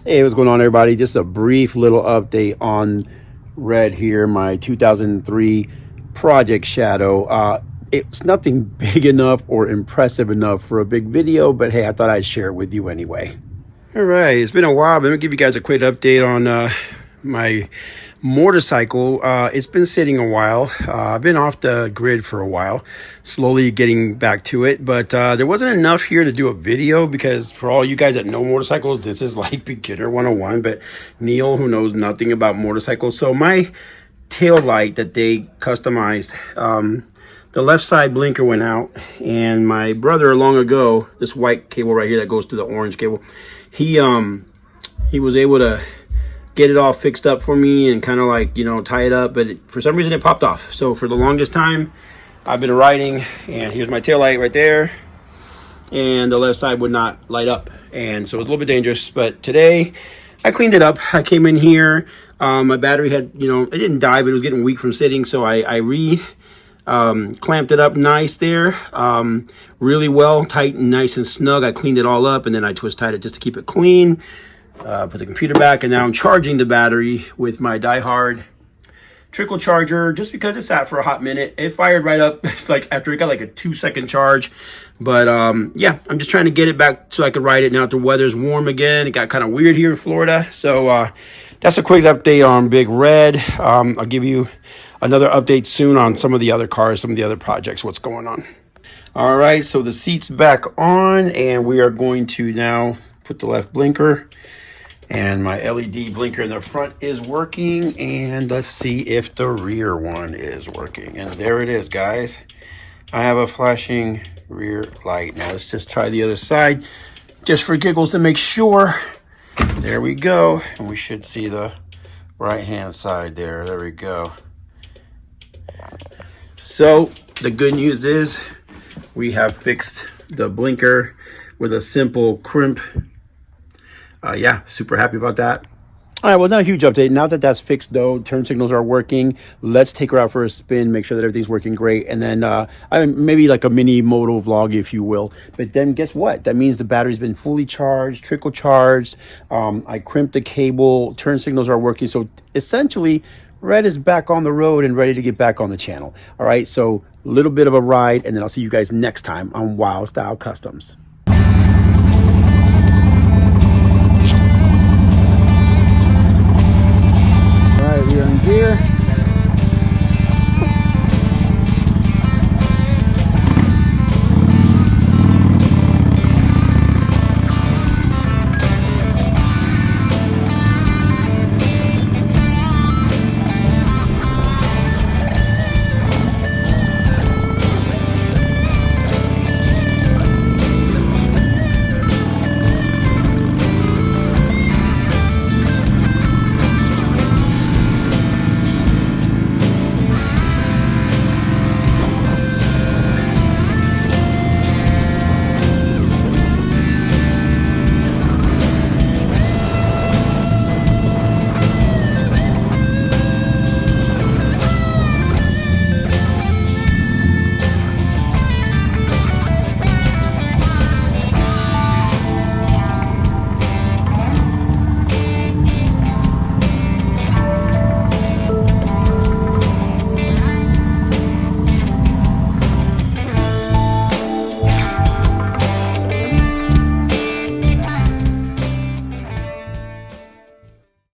Hey, what's going on, everybody? Just a brief little update on Red here, my 2003 Project Shadow. It's nothing big enough or impressive enough for a big video, but hey, I thought I'd share it with you anyway. All right, it's been a while, but let me give you guys a quick update on my motorcycle. It's been sitting a while. I've been off the grid for a while, slowly getting back to it, but there wasn't enough here to do a video because for all you guys that know motorcycles, this is like beginner 101, but Neil, who knows nothing about motorcycles. So my tail light that they customized, the left side blinker went out, and my brother long ago, this white cable right here that goes to the orange cable, he was able to get it all fixed up for me and kind of like, you know, tie it up, but for some reason it popped off. So for the longest time I've been riding, and here's my tail light right there, and the left side would not light up, and so it was a little bit dangerous. But today I cleaned it up. I came in here, my battery had, you know, it didn't die, but it was getting weak from sitting, so I clamped it up nice there, really well, tight and nice and snug. I cleaned it all up, and then I twist tied it just to keep it clean. Put the computer back, and now I'm charging the battery with my DieHard trickle charger, just because it sat for a hot minute. It fired right up. It's like after it got like a 2-second charge, but yeah, I'm just trying to get it back so I could ride it now that the weather's warm again. It got kind of weird here in Florida, so that's a quick update on Big Red. I'll give you another update soon on some of the other cars, some of the other projects, what's going on. All right, so the seat's back on, and we are going to now put the left blinker, and my LED blinker in the front is working, and let's see if the rear one is working. And there it is, guys. I have a flashing rear light. Now let's just try the other side just for giggles to make sure. There we go, and we should see the right hand side there we go. So the good news is we have fixed the blinker with a simple crimp. Yeah, super happy about that. All right, well, not a huge update. Now that that's fixed, though, turn signals are working. Let's take her out for a spin, make sure that everything's working great, and then maybe like a mini moto vlog, if you will. But then guess what? That means the battery's been fully charged, trickle charged. I crimped the cable. Turn signals are working. So essentially, Red is back on the road and ready to get back on the channel. All right, so a little bit of a ride, and then I'll see you guys next time on Wild Style Customs.